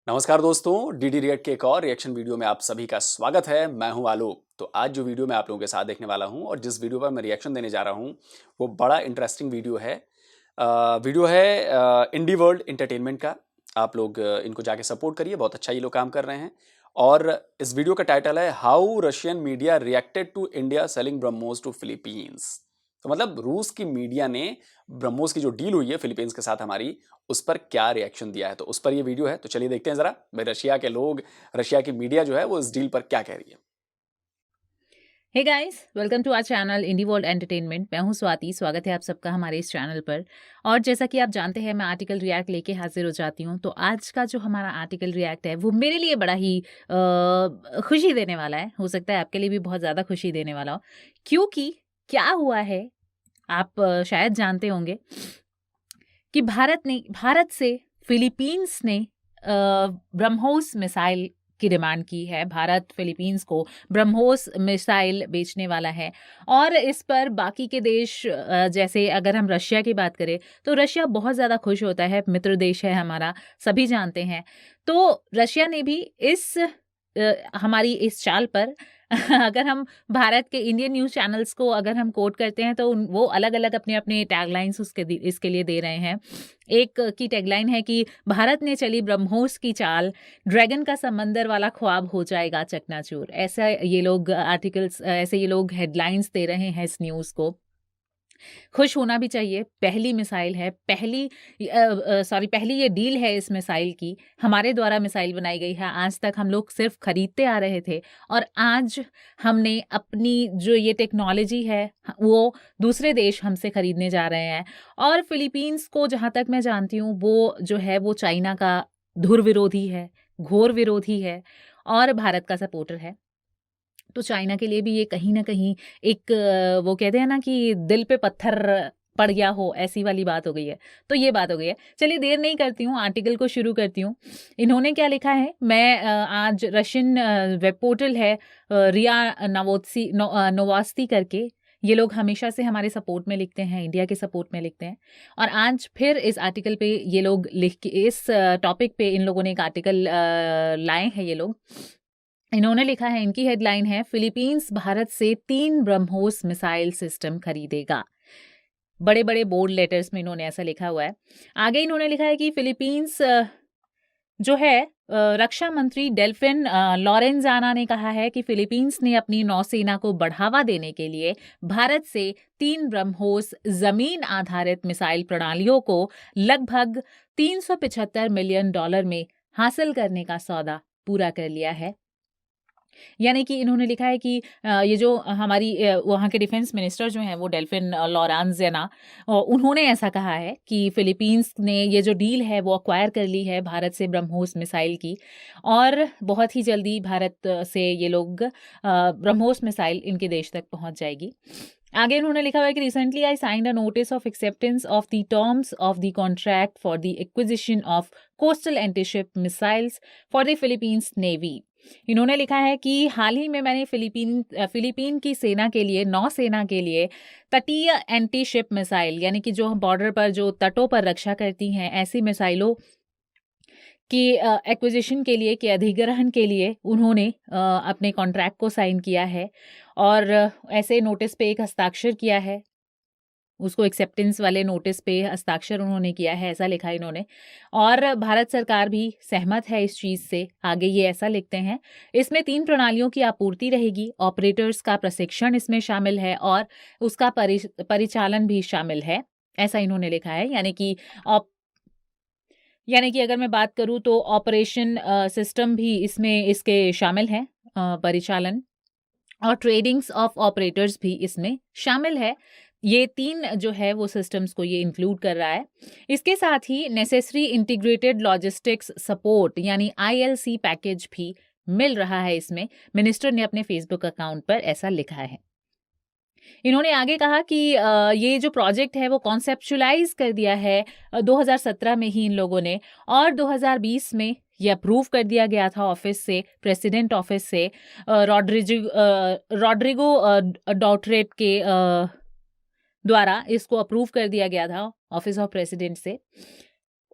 नमस्कार दोस्तों, DD react के एक और रिएक्शन वीडियो में आप सभी का स्वागत है। मैं हूं आलोक। तो आज जो वीडियो मैं आप लोगों के साथ देखने वाला हूं और जिस वीडियो पर मैं रिएक्शन देने जा रहा हूं वो बड़ा इंटरेस्टिंग वीडियो है। वीडियो है इंडी वर्ल्ड एंटरटेनमेंट का। आप लोग इनको जाके सपोर्ट करिए, बहुत अच्छा ये लोग काम कर रहे हैं। और इस वीडियो का टाइटल है how Russian media reacted to India selling BrahMos to Philippines. तो मतलब रूस की मीडिया ने ब्रह्मोस की जो डील हुई है फिलीपींस के साथ हमारी, उस पर क्या रिएक्शन दिया है। तो उस पर ये वीडियो है, तो चलिए देखते हैं जरा भाई रशिया के लोग, रशिया की मीडिया जो है वो इस डील पर क्या कह रही है। Hey guys, welcome to our channel Indi World Entertainment. मैं हूं स्वाति। स्वागत है आप सबका हमारे इस चैनल पर। और जैसा कि आप जानते हैं, मैं आर्टिकल रिएक्ट लेके हाजिर हो जाती हूं। तो आज का जो हमारा आर्टिकल रिएक्ट है वो मेरे लिए बड़ा ही खुशी देने वाला है। हो सकता है आपके लिए भी बहुत ज़्यादा खुशी देने वाला हो, क्योंकि क्या हुआ है आप शायद जानते होंगे कि भारत से फिलीपींस ने ब्रह्मोस मिसाइल की डिमांड की है। भारत फिलीपींस को ब्रह्मोस मिसाइल बेचने वाला है। और इस पर बाकी के देश, जैसे अगर हम रशिया की बात करें तो रशिया बहुत ज़्यादा खुश होता है। मित्र देश है हमारा, सभी जानते हैं। तो रशिया ने भी हमारी इस चाल पर अगर हम भारत के इंडियन न्यूज़ चैनल्स को अगर हम कोट करते हैं तो वो अलग अलग अपने अपने टैगलाइंस इसके लिए दे रहे हैं। एक की टैगलाइन है कि भारत ने चली ब्रह्मोस की चाल, ड्रैगन का समंदर वाला ख्वाब हो जाएगा चकनाचूर। ऐसा ये लोग आर्टिकल्स, ऐसे ये लोग हेडलाइंस दे रहे हैं इस न्यूज़ को। खुश होना भी चाहिए। पहली मिसाइल है, पहली ये डील है इस मिसाइल की। हमारे द्वारा मिसाइल बनाई गई है। आज तक हम लोग सिर्फ खरीदते आ रहे थे और आज हमने अपनी जो ये टेक्नोलॉजी है वो दूसरे देश हमसे खरीदने जा रहे हैं। और फिलीपींस को जहाँ तक मैं जानती हूँ वो जो है वो चाइना का धुर विरोधी है, घोर विरोधी है और भारत का सपोर्टर है। तो चाइना के लिए भी ये कहीं न कहीं एक वो कहते हैं ना कि दिल पे पत्थर पड़ गया हो, ऐसी वाली बात हो गई है। तो ये बात हो गई है। चलिए देर नहीं करती हूँ, आर्टिकल को शुरू करती हूँ। इन्होंने क्या लिखा है, मैं आज रशियन वेब पोर्टल है रिया नोवास्ती करके, ये लोग हमेशा से हमारे सपोर्ट में लिखते हैं, इंडिया के सपोर्ट में लिखते हैं। और आज फिर इस आर्टिकल पे ये लोग लिख के इस टॉपिक पे इन लोगों ने एक आर्टिकल लाए हैं ये लोग। इन्होंने लिखा है, इनकी हेडलाइन है, फिलीपींस भारत से 3 ब्रह्मोस मिसाइल सिस्टम खरीदेगा। बड़े बड़े बोल्ड लेटर्स में इन्होंने ऐसा लिखा हुआ है। आगे इन्होंने लिखा है कि फिलीपींस जो है रक्षा मंत्री डेल्फिन लॉरेंजाना ने कहा है कि फिलीपींस ने अपनी नौसेना को बढ़ावा देने के लिए भारत से 3 ब्रह्मोस जमीन आधारित मिसाइल प्रणालियों को लगभग $375 मिलियन में हासिल करने का सौदा पूरा कर लिया है। यानी कि इन्होंने लिखा है कि ये जो हमारी वहाँ के डिफेंस मिनिस्टर जो हैं वो डेल्फिन लॉरेंजाना, उन्होंने ऐसा कहा है कि फिलीपींस ने ये जो डील है वो अक्वायर कर ली है भारत से ब्रह्मोस मिसाइल की, और बहुत ही जल्दी भारत से ये लोग ब्रह्मोस मिसाइल इनके देश तक पहुंच जाएगी। आगे उन्होंने लिखा हुआ है कि recently I signed a notice of acceptance of the terms of the contract for the acquisition of coastal antiship missiles for the Philippines navy. इन्होंने लिखा है कि हाल ही में मैंने फिलीपीन की सेना के लिए, नौसेना के लिए तटीय एंटी शिप मिसाइल, यानी कि जो बॉर्डर पर जो तटों पर रक्षा करती हैं, ऐसी मिसाइलों की एक्विजिशन के लिए, के अधिग्रहण के लिए उन्होंने अपने कॉन्ट्रैक्ट को साइन किया है और ऐसे नोटिस पे एक हस्ताक्षर किया है। उसको एक्सेप्टेंस वाले नोटिस पे हस्ताक्षर उन्होंने किया है, ऐसा लिखा इन्होंने। और भारत सरकार भी सहमत है इस चीज़ से। आगे ये ऐसा लिखते हैं, इसमें 3 प्रणालियों की आपूर्ति रहेगी, ऑपरेटर्स का प्रशिक्षण इसमें शामिल है और उसका परिचालन भी शामिल है, ऐसा इन्होंने लिखा है। यानी कि अगर मैं बात करूँ तो ऑपरेशन सिस्टम भी इसमें इसके शामिल है, परिचालन और ट्रेडिंग्स ऑफ ऑपरेटर्स भी इसमें शामिल है। ये 3 जो है वो सिस्टम्स को ये इंक्लूड कर रहा है। इसके साथ ही नेसेसरी इंटीग्रेटेड लॉजिस्टिक्स सपोर्ट यानी ILC पैकेज भी मिल रहा है इसमें। मिनिस्टर ने अपने फेसबुक अकाउंट पर ऐसा लिखा है। इन्होंने आगे कहा कि ये जो प्रोजेक्ट है वो कॉन्सेप्चुलाइज कर दिया है 2017 में ही इन लोगों ने, और 2020 में ये अप्रूव कर दिया गया था ऑफिस से, प्रेसिडेंट ऑफिस से, रॉड्रिगो डॉटरेट के द्वारा इसको अप्रूव कर दिया गया था ऑफिस ऑफ प्रेसिडेंट से।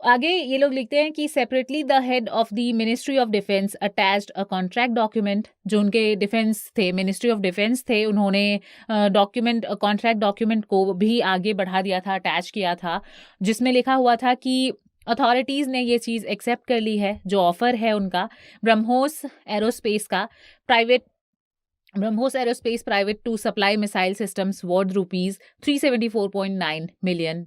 आगे ये लोग लिखते हैं कि separately the head of the ministry of defence attached a contract document, जो उनके डिफेंस थे, मिनिस्ट्री ऑफ डिफेंस थे, उन्होंने डॉक्यूमेंट, कॉन्ट्रैक्ट डॉक्यूमेंट को भी आगे बढ़ा दिया था, अटैच किया था, जिसमें लिखा हुआ था कि अथॉरिटीज़ ने ये चीज़ एक्सेप्ट कर ली है, जो ऑफर है उनका ब्रह्मोस एरोस्पेस का, private BrahMos aerospace private to supply missile systems worth $374.9 million.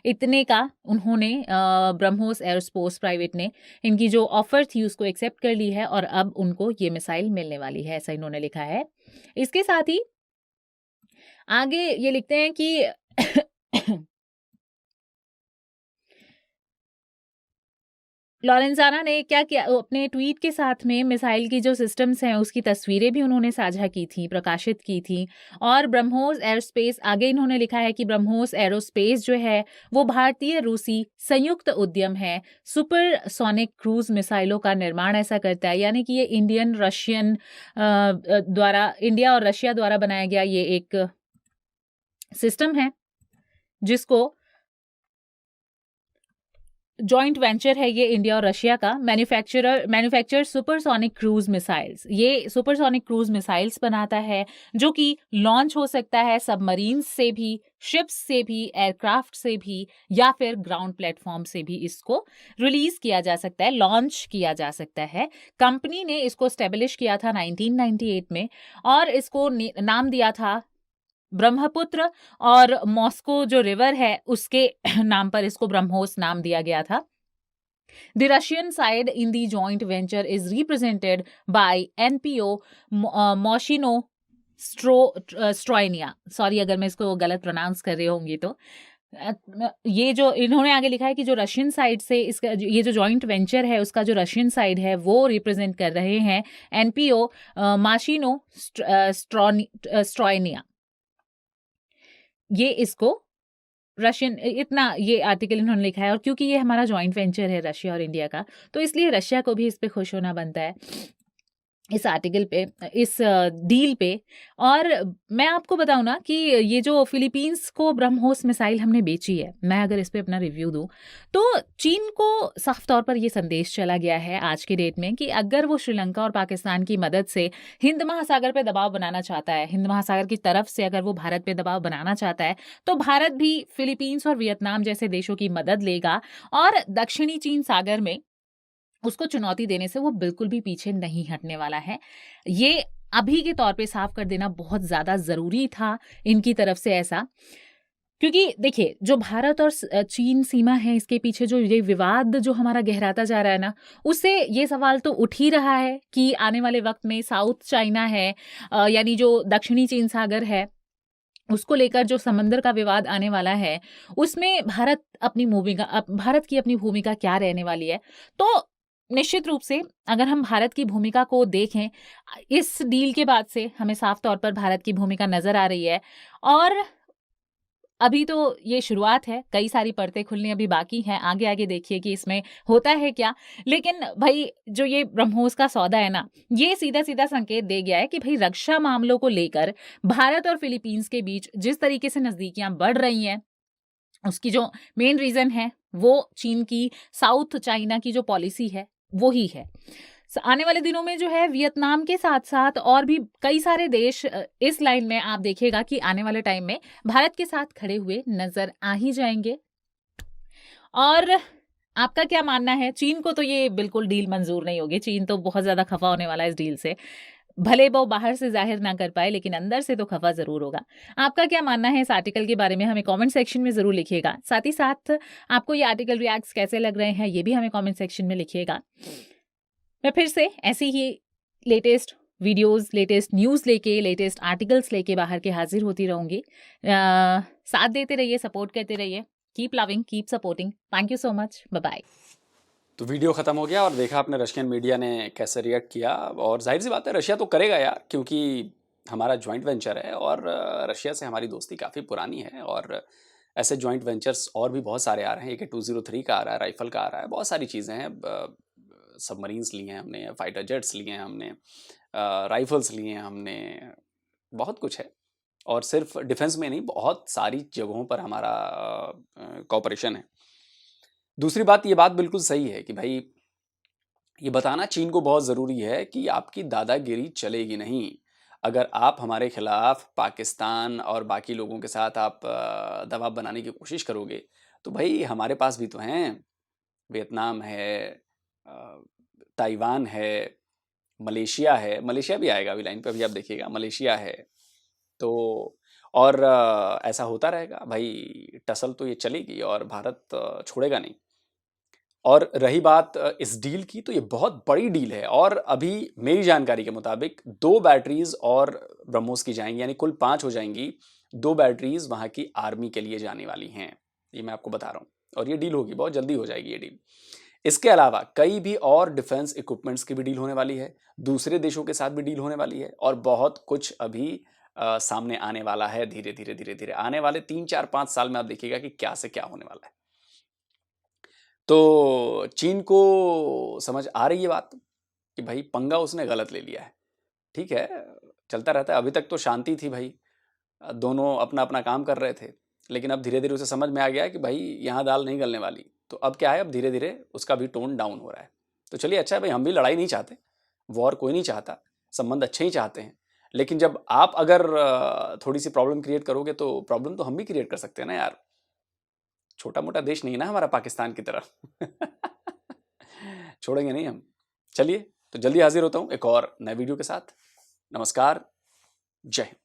इतने का उन्होंने ब्रह्मोस एरोस्पेस प्राइवेट ने इनकी जो ऑफर थी उसको एक्सेप्ट कर ली है और अब उनको ये मिसाइल मिलने वाली है, ऐसा इन्होंने लिखा है। इसके साथ ही आगे ये लिखते हैं कि लॉरेंजाना ने क्या किया, अपने ट्वीट के साथ में मिसाइल की जो सिस्टम्स हैं उसकी तस्वीरें भी उन्होंने साझा की थी, प्रकाशित की थी। और ब्रह्मोस एरोस्पेस, आगे इन्होंने लिखा है कि ब्रह्मोस एरोस्पेस जो है वो भारतीय रूसी संयुक्त उद्यम है, सुपरसोनिक क्रूज मिसाइलों का निर्माण ऐसा करता है, यानी कि ये इंडियन रशियन द्वारा, इंडिया और रशिया द्वारा बनाया गया ये एक सिस्टम है जिसको जॉइंट वेंचर है ये इंडिया और रशिया का। मैन्युफैक्चर सुपरसोनिक क्रूज मिसाइल्स, ये सुपरसोनिक क्रूज मिसाइल्स बनाता है जो कि लॉन्च हो सकता है सबमरीन से भी, शिप्स से भी, एयरक्राफ्ट से भी, या फिर ग्राउंड प्लेटफॉर्म से भी इसको रिलीज किया जा सकता है, लॉन्च किया जा सकता है। कंपनी ने इसको स्टेब्लिश किया था 1998 में और इसको नाम दिया था ब्रह्मपुत्र, और मॉस्को जो रिवर है उसके नाम पर इसको ब्रह्मोस नाम दिया गया था। The Russian side in the joint venture is represented by NPO Moshino Stroinia। Sorry अगर मैं इसको गलत प्रोनाउंस कर रही होंगी तो। ये जो इन्होंने आगे लिखा है कि जो रशियन साइड से इसका ये जो जॉइंट वेंचर है उसका जो रशियन साइड है वो रिप्रेजेंट कर रहे हैं एनपीओ माशिनो स्ट्रॉयनिया। ये इसको रशियन, इतना ये आर्टिकल इन्होंने लिखा है, और क्योंकि ये हमारा जॉइंट वेंचर है रशिया और इंडिया का, तो इसलिए रशिया को भी इस पे खुश होना बनता है, इस आर्टिकल पे, इस डील पे। और मैं आपको बताऊं ना कि ये जो फिलीपींस को ब्रह्मोस मिसाइल हमने बेची है, मैं अगर इस पे अपना रिव्यू दूं तो चीन को साफ तौर पर ये संदेश चला गया है आज के डेट में कि अगर वो श्रीलंका और पाकिस्तान की मदद से हिंद महासागर पे दबाव बनाना चाहता है, हिंद महासागर की तरफ से अगर वो भारत पे दबाव बनाना चाहता है, तो भारत भी फिलीपींस और वियतनाम जैसे देशों की मदद लेगा और दक्षिणी चीन सागर में उसको चुनौती देने से वो बिल्कुल भी पीछे नहीं हटने वाला है। ये अभी के तौर पे साफ कर देना बहुत ज़्यादा ज़रूरी था इनकी तरफ से ऐसा, क्योंकि देखिए जो भारत और चीन सीमा है, इसके पीछे जो ये विवाद जो हमारा गहराता जा रहा है ना, उससे ये सवाल तो उठ ही रहा है कि आने वाले वक्त में साउथ चाइना है, यानी जो दक्षिणी चीन सागर है, उसको लेकर जो समंदर का विवाद आने वाला है, उसमें भारत की अपनी भूमिका क्या रहने वाली है। तो निश्चित रूप से अगर हम भारत की भूमिका को देखें, इस डील के बाद से हमें साफ तौर पर भारत की भूमिका नजर आ रही है। और अभी तो ये शुरुआत है, कई सारी परतें खुलनी अभी बाकी हैं, आगे आगे देखिए कि इसमें होता है क्या। लेकिन भाई जो ये ब्रह्मोस का सौदा है ना, ये सीधा सीधा संकेत दे गया है कि भाई रक्षा मामलों को लेकर भारत और फिलीपींस के बीच जिस तरीके से नजदीकियां बढ़ रही हैं, उसकी जो मेन रीजन है वो चीन की साउथ चाइना की जो पॉलिसी है वो ही है। आने वाले दिनों में जो है वियतनाम के साथ साथ और भी कई सारे देश इस लाइन में आप देखिएगा कि आने वाले टाइम में भारत के साथ खड़े हुए नजर आ ही जाएंगे। और आपका क्या मानना है? चीन को तो ये बिल्कुल डील मंजूर नहीं होगी, चीन तो बहुत ज्यादा खफा होने वाला है इस डील से, भले वो बाहर से जाहिर ना कर पाए लेकिन अंदर से तो खफा जरूर होगा। आपका क्या मानना है इस आर्टिकल के बारे में? हमें कमेंट सेक्शन में जरूर लिखिएगा। साथ ही साथ आपको ये आर्टिकल रिएक्ट्स कैसे लग रहे हैं ये भी हमें कमेंट सेक्शन में लिखिएगा। मैं फिर से ऐसी ही लेटेस्ट वीडियोस, लेटेस्ट न्यूज़ लेके, लेटेस्ट आर्टिकल्स लेके बाहर के हाजिर होती रहूंगी। साथ देते रहिए, सपोर्ट करते रहिए। Keep loving, keep supporting. Thank you so much, bye bye. तो वीडियो ख़त्म हो गया और देखा आपने रशियन मीडिया ने कैसे रिएक्ट किया। और जाहिर सी बात है रशिया तो करेगा यार, क्योंकि हमारा जॉइंट वेंचर है और रशिया से हमारी दोस्ती काफ़ी पुरानी है। और ऐसे जॉइंट वेंचर्स और भी बहुत सारे आ रहे हैं। एक 203 का आ रहा है, राइफल का आ रहा है, बहुत सारी चीज़ें हैं। सबमरीन्स लिए हैं हमने, फाइटर जेट्स लिए हैं हमने, राइफल्स लिए हैं हमने, बहुत कुछ है। और सिर्फ डिफेंस में नहीं, बहुत सारी जगहों पर हमारा कोऑपरेशन है। दूसरी बात, ये बात बिल्कुल सही है कि भाई ये बताना चीन को बहुत ज़रूरी है कि आपकी दादागिरी चलेगी नहीं। अगर आप हमारे खिलाफ पाकिस्तान और बाकी लोगों के साथ आप दबाव बनाने की कोशिश करोगे, तो भाई हमारे पास भी तो हैं। वियतनाम है, अ, ताइवान है, मलेशिया है, मलेशिया भी आएगा अभी लाइन पे, अभी आप देखिएगा, मलेशिया है। तो और ऐसा होता रहेगा भाई, टसल तो ये चलेगी और भारत छोड़ेगा नहीं। और रही बात इस डील की, तो ये बहुत बड़ी डील है और अभी मेरी जानकारी के मुताबिक 2 बैटरीज और ब्रह्मोस की जाएंगी, यानी कुल 5 हो जाएंगी। 2 बैटरीज वहाँ की आर्मी के लिए जाने वाली हैं, ये मैं आपको बता रहा हूँ। और ये डील होगी, बहुत जल्दी हो जाएगी ये डील। इसके अलावा कई भी और डिफेंस इक्विपमेंट्स की भी डील होने वाली है, दूसरे देशों के साथ भी डील होने वाली है, और बहुत कुछ अभी सामने आने वाला है। धीरे धीरे धीरे धीरे आने वाले 3 4 5 साल में आप देखिएगा कि क्या से क्या होने वाला है। तो चीन को समझ आ रही है बात कि भाई पंगा उसने गलत ले लिया है। ठीक है, चलता रहता है। अभी तक तो शांति थी भाई, दोनों अपना अपना काम कर रहे थे, लेकिन अब धीरे धीरे उसे समझ में आ गया है कि भाई यहाँ दाल नहीं गलने वाली। तो अब क्या है, अब धीरे धीरे उसका भी टोन डाउन हो रहा है। तो चलिए, अच्छा है भाई, हम भी लड़ाई नहीं चाहते, वॉर कोई नहीं चाहता, संबंध अच्छे ही चाहते हैं। लेकिन जब आप अगर थोड़ी सी प्रॉब्लम क्रिएट करोगे, तो प्रॉब्लम तो हम भी क्रिएट कर सकते हैं ना यार। छोटा मोटा देश नहीं है ना हमारा पाकिस्तान की तरह। छोड़ेंगे नहीं हम। चलिए, तो जल्दी हाजिर होता हूँ एक और नए वीडियो के साथ। नमस्कार, जय हिंद।